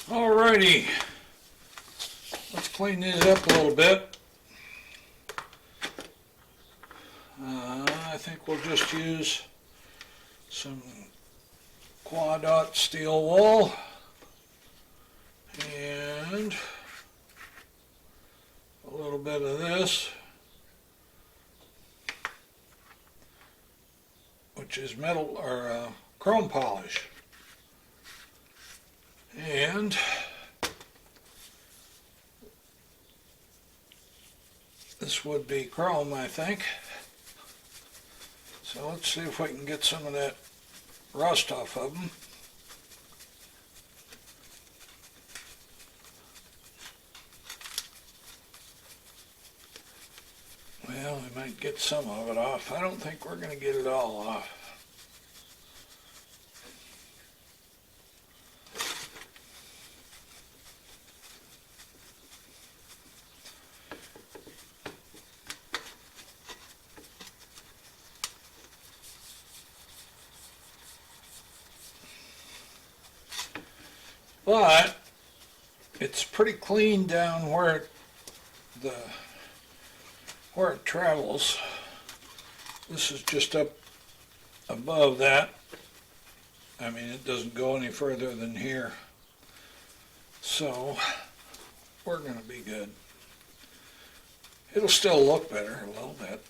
Alrighty, let's clean these up a little bit. I think we'll just use some quad-dot steel wool and a little bit of this, which is metal or chrome polish, and this would be chrome, I think. So let's see if we can get some of that rust off of them. Well, we might get some of it off. I don't think we're going to get it all off. But it's pretty clean down where it travels. This is just up above that. I mean, it doesn't go any further than here. So we're going to be good. It'll still look better a little bit.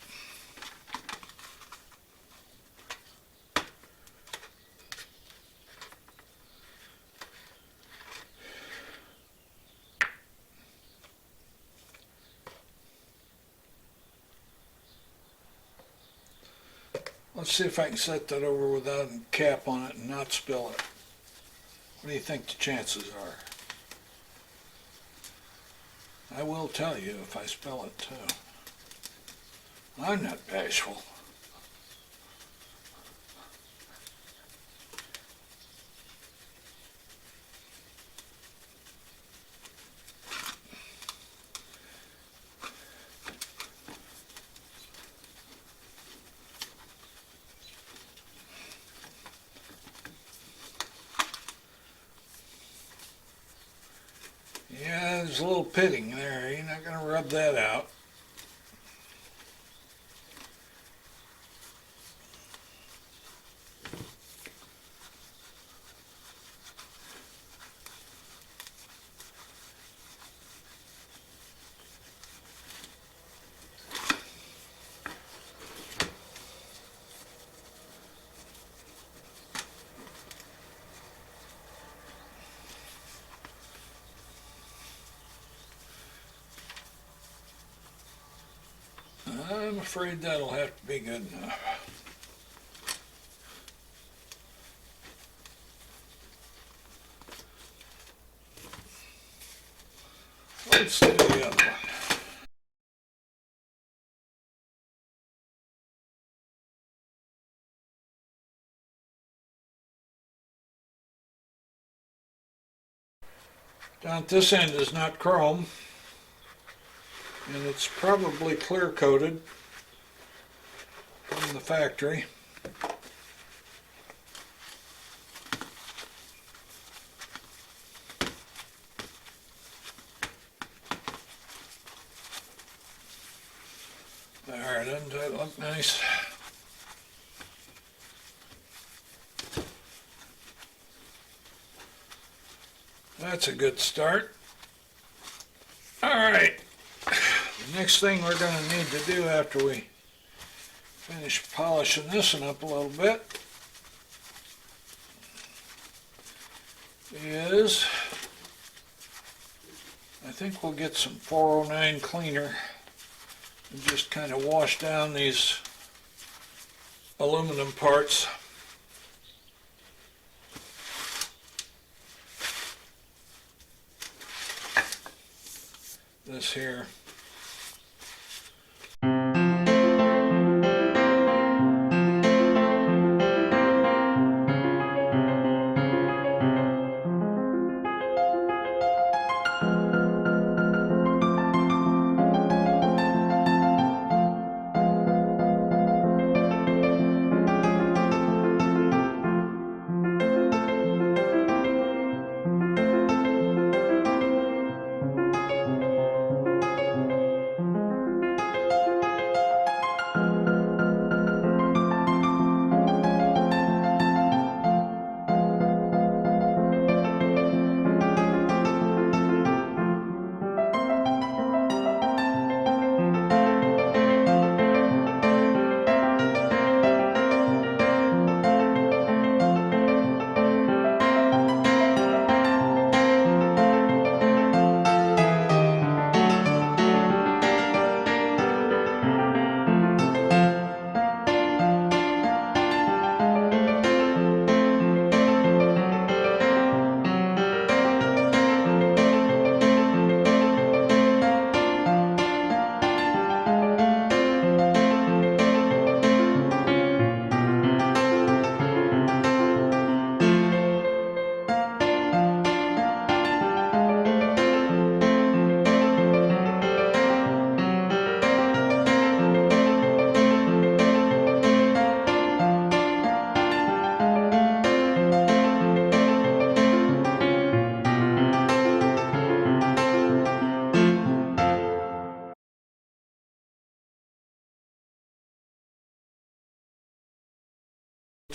Let's see if I can set that over without a cap on it and not spill it. What do you think the chances are? I will tell you if I spill it too. I'm not bashful. Yeah, there's a little pitting there. You're not going to rub that out. I'm afraid that'll have to be good enough. Let's do the other one. Down at this end is not chrome, and it's probably clear coated from the factory. There, doesn't that look nice? That's a good start. All right. The next thing we're going to need to do after we finish polishing this one up a little bit is, I think we'll get some 409 cleaner and just kind of wash down these aluminum parts. This here.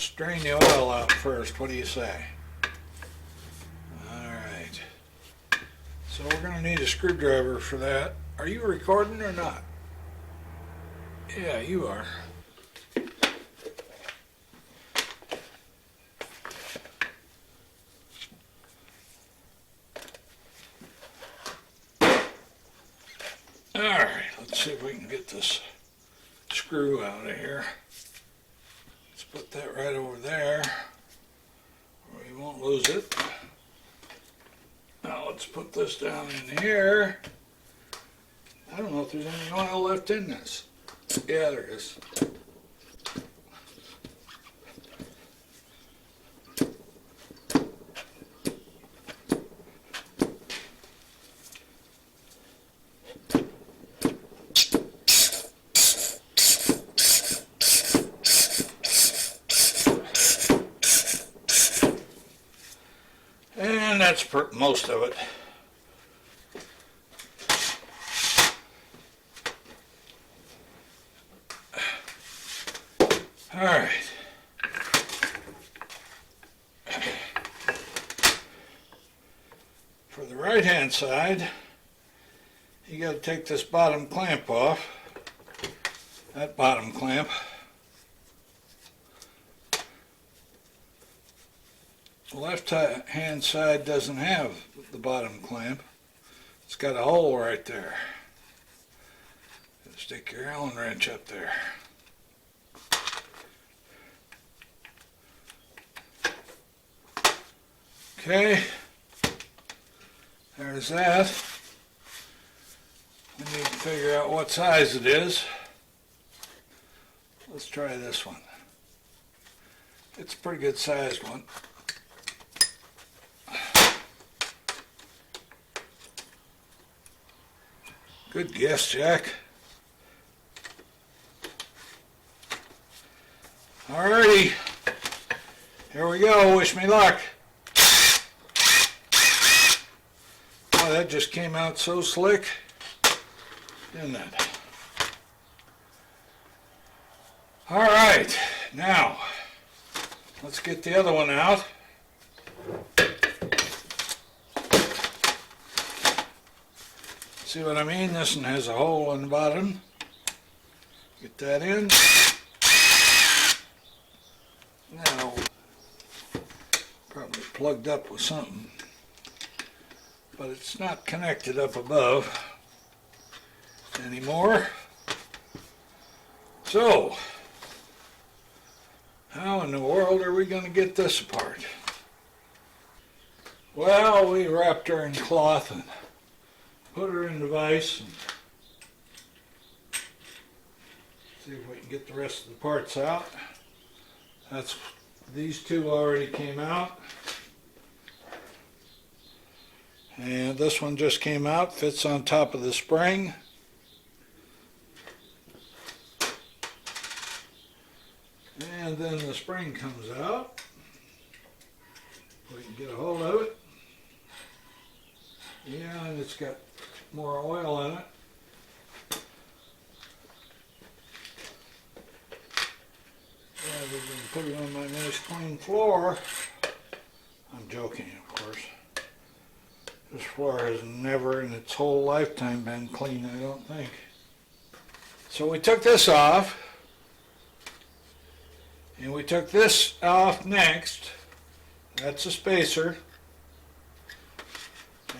Let's drain the oil out first. What do you say? Alright. So we're going to need a screwdriver for that. Are you recording or not? Yeah, you are. Alright, let's see if we can get this screw out of here. Let's put that right over there, or we won't lose it. Now let's put this down in here. I don't know if there's any oil left in this. Yeah, there is. And that's most of it. All right. For the right-hand side, you got to take this bottom clamp off. That bottom clamp. The left-hand side doesn't have the bottom clamp. It's got a hole right there. Stick your Allen wrench up there. Okay, there's that. We need to figure out what size it is. Let's try this one. It's a pretty good sized one. Good guess, Jack. Alrighty, here we go. Wish me luck. Oh, that just came out so slick, didn't it? Alright, now let's get the other one out. See what I mean? This one has a hole in the bottom. Get that in. Now, probably plugged up with something, but it's not connected up above anymore. So, how in the world are we going to get this apart? Well, we wrapped her in cloth and put her in the vise and see if we can get the rest of the parts out. These two already came out. And this one just came out, fits on top of the spring. And then the spring comes out. We can get a hold of it. Yeah, and it's got more oil in it. Rather than put it on my nice clean floor. I'm joking, of course. This floor has never in its whole lifetime been clean, I don't think. So we took this off. And we took this off next. That's a spacer.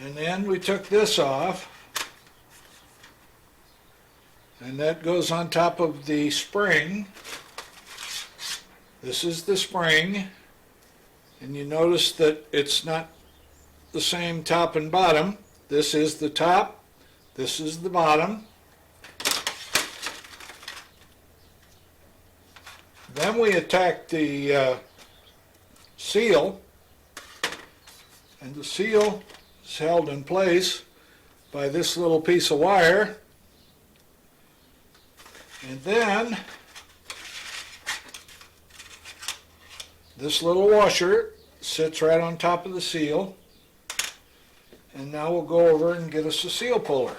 And then we took this off. And that goes on top of the spring. This is the spring. And you notice that it's not the same top and bottom. This is the top. This is the bottom. Then we attacked the seal. And the seal is held in place by this little piece of wire. And then this little washer sits right on top of the seal. And now we'll go over and get us a seal puller.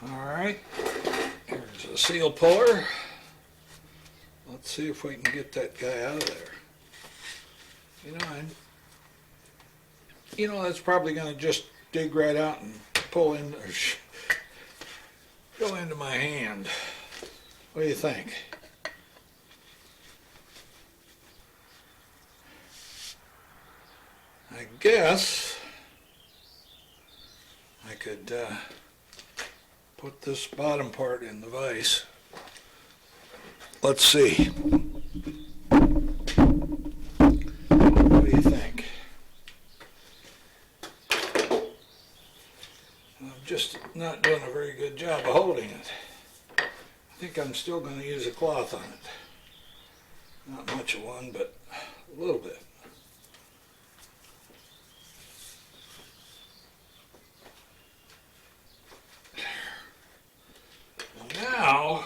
Alright, here's a seal puller. Let's see if we can get that guy out of there. That's probably going to just dig right out and pull in, or go into my hand. What do you think? I guess I could put this bottom part in the vise. Let's see. What do you think? I'm just not doing a very good job of holding it. I think I'm still going to use a cloth on it. Not much of one, but a little bit. Now,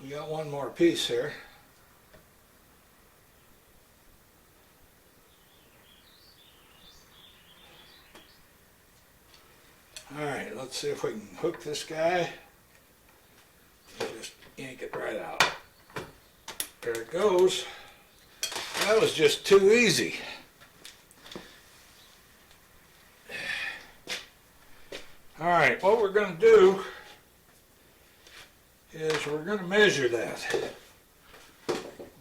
we got one more piece here. All right, let's see if we can hook this guy. Just yank it right out. There it goes. That was just too easy. All right, what we're going to do is we're going to measure that,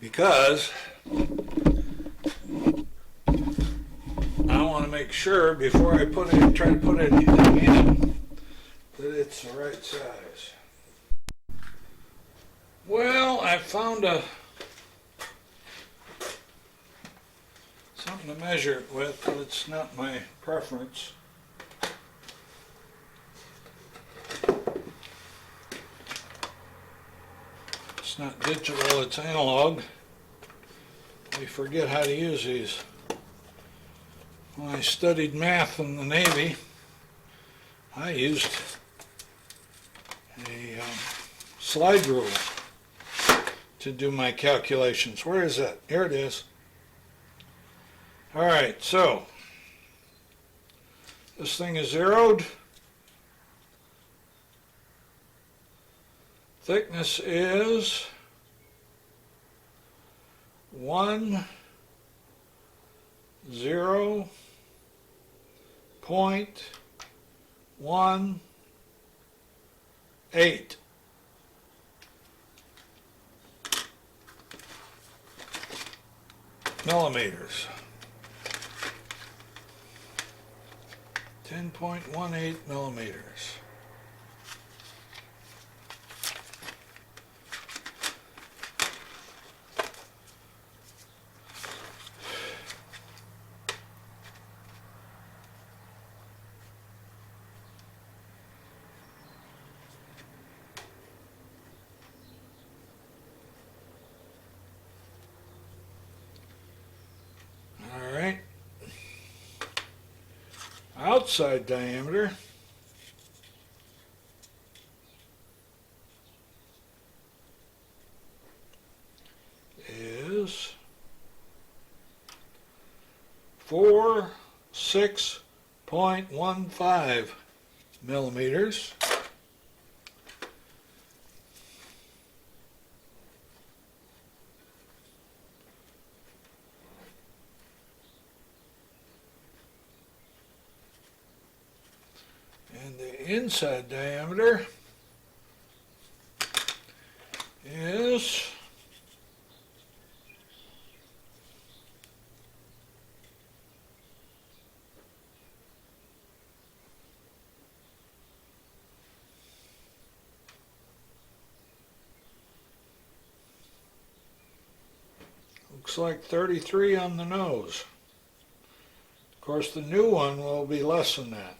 because I want to make sure before I try to put anything in that it's the right size. Well, I found something to measure it with, but it's not my preference. It's not digital, it's analog. We forget how to use these. When I studied math in the Navy, I used a slide rule to do my calculations. Where is that? Here it is. All right, so this thing is zeroed. Thickness is 10.18 millimeters. 10.18 millimeters. Outside diameter is 6.15 millimeters. And the inside diameter is 33 on the nose. Of course, the new one will be less than that,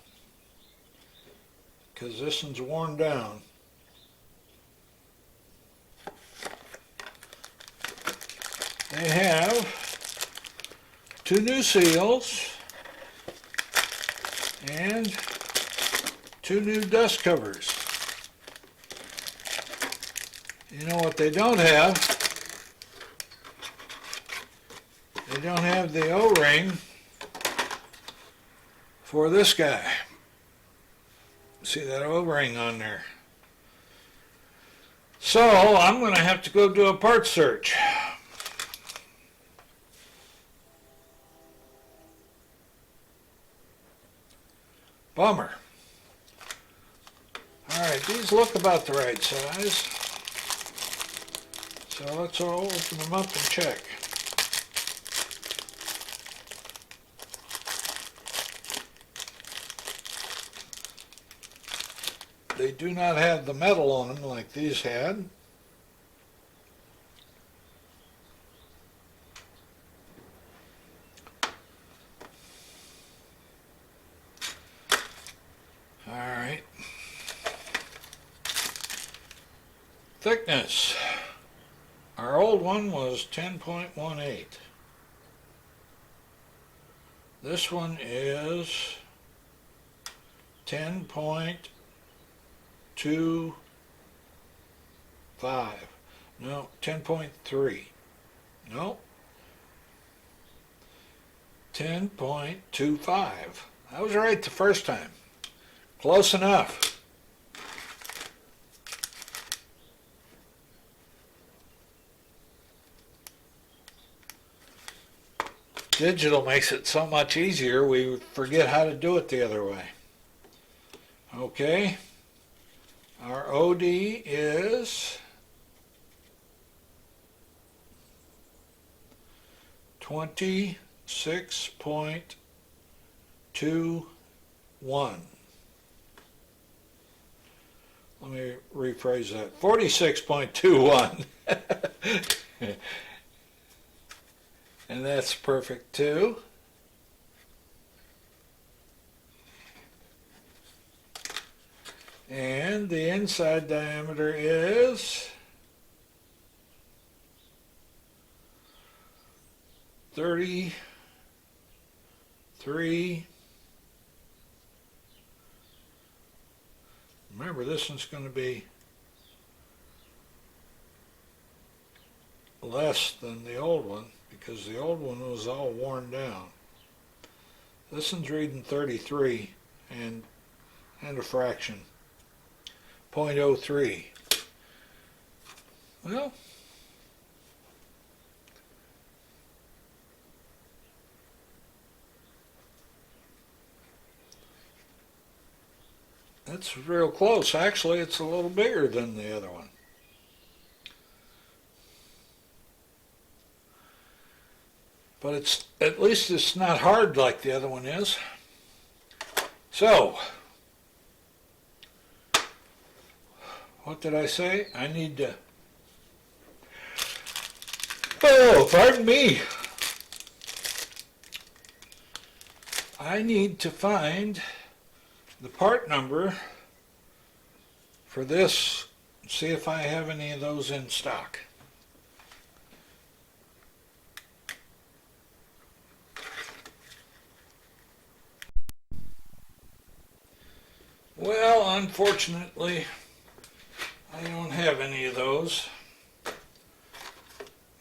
because this one's worn down. They have 2 new seals and 2 new dust covers. You know what they don't have? They don't have the O-ring for this guy. See that O-ring on there. So I'm going to have to go do a part search. Bummer. Alright, these look about the right size. So let's all open them up and check. They do not have the metal on them like these had. Alright. Thickness. Our old one was 10.18. This one is 10.25. No, 10.3. No. 10.25. I was right the first time. Close enough. Digital makes it so much easier, we forget how to do it the other way. Okay, our OD is 26.21. Let me rephrase that. 46.21. And that's perfect too. And the inside diameter is 33. Remember, this one's going to be less than the old one, because the old one was all worn down. This one's reading 33 and a fraction, 0.03. Well, that's real close. Actually, it's a little bigger than the other one. But it's, at least it's not hard like the other one is. So, what did I say? I need to, oh, pardon me. I need to find the part number for this, see if I have any of those in stock. Well, unfortunately, I don't have any of those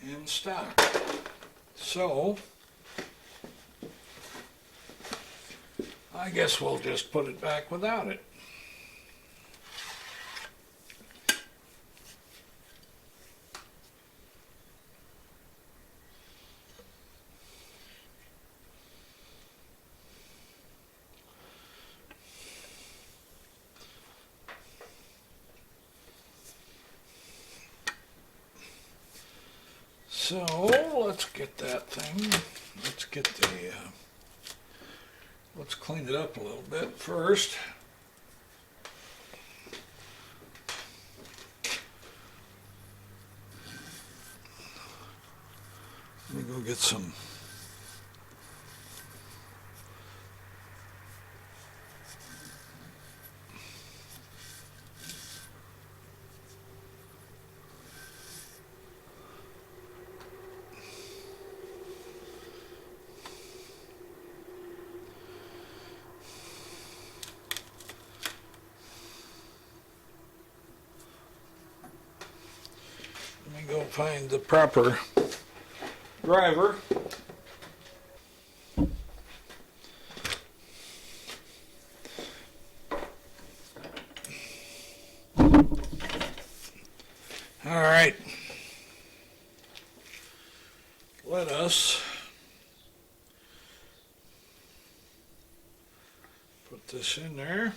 in stock. So, I guess we'll just put it back without it. So let's get that thing, let's get the, let's clean it up a little bit first. Let me go get some go find the proper driver. this in there.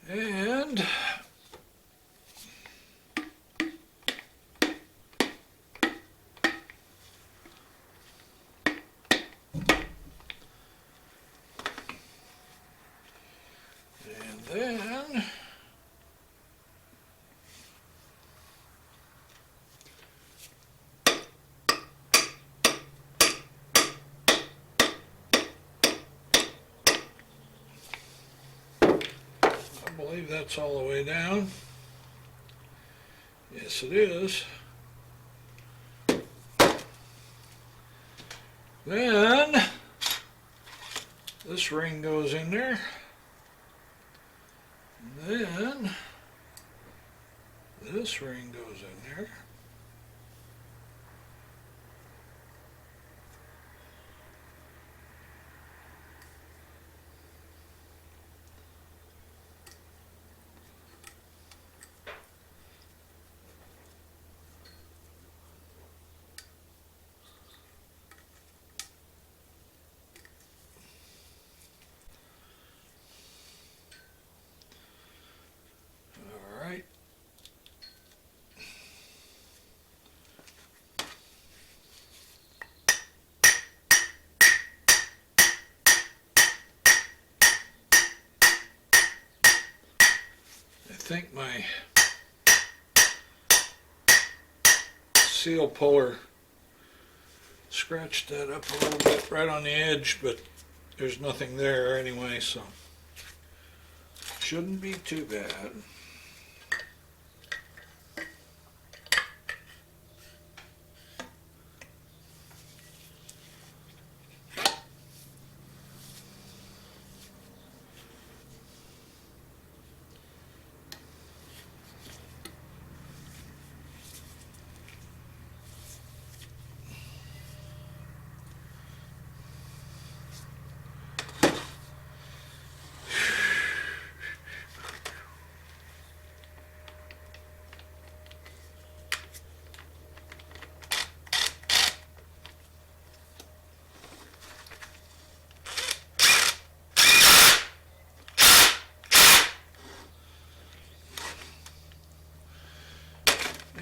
And then I believe that's all the way down. Yes, it is. Then this ring goes in there. And then this ring goes in there. I think my seal puller scratched that up a little bit right on the edge, but there's nothing there anyway, so shouldn't be too bad.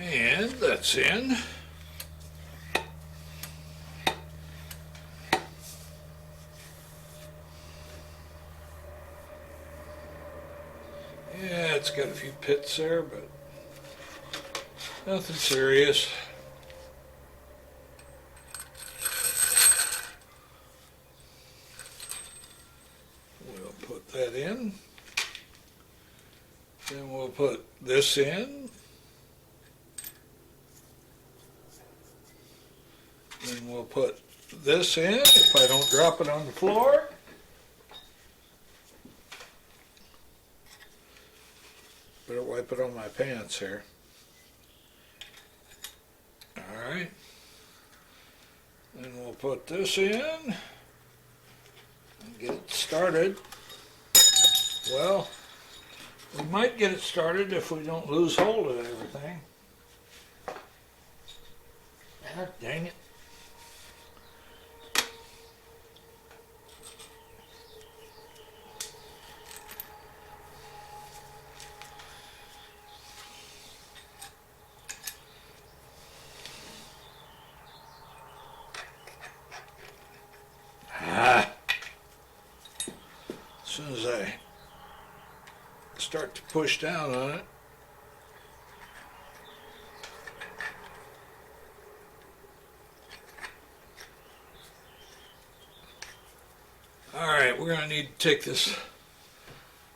And that's in. Yeah, it's got a few pits there, but nothing serious. We'll put that in. Then we'll put this in. Then we'll put this in if I don't drop it on the floor. Better wipe it on my pants here. Alright. Then we'll put this in and get it started. Well, we might get it started if we don't lose hold of everything. Ah, dang it. As soon as I start to push down on it, alright, we're going to need to take this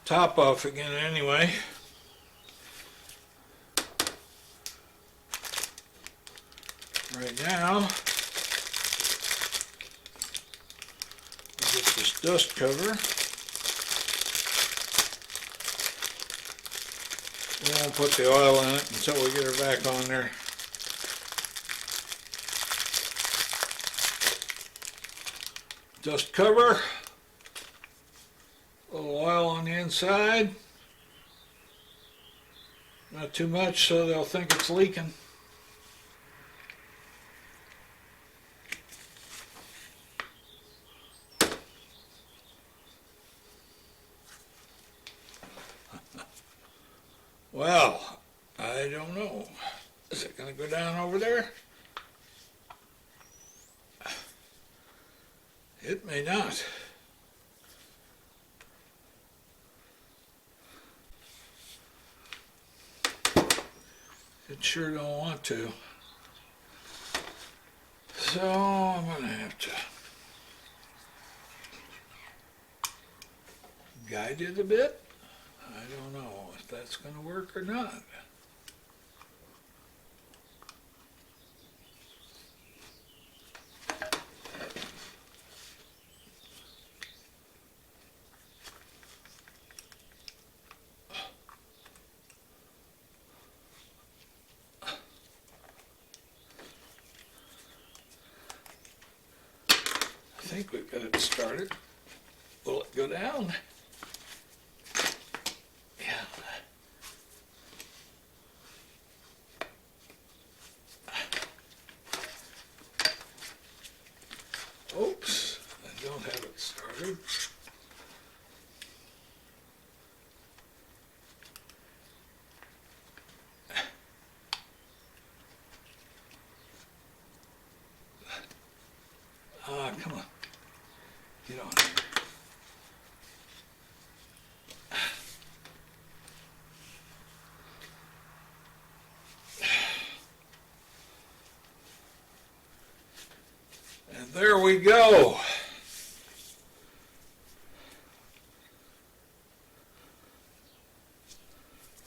top off again anyway. Right now, get this dust cover. We won't put the oil in it until we get her back on there. Dust cover. A little oil on the inside. Not too much so they'll think it's leaking. Well, I don't know. Is it going to go down over there? It may not. It sure don't want to. So I'm going to have to guide it a bit. I don't know if that's going to work or not. I think we've got it started. Will it go down? Yeah. Oops, I don't have it started. Ah, come on. Get on. And there we go.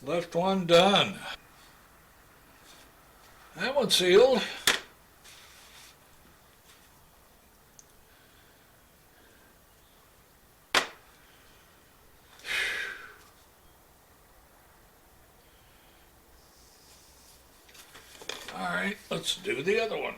Left one done. That one's sealed. All right, let's do the other one.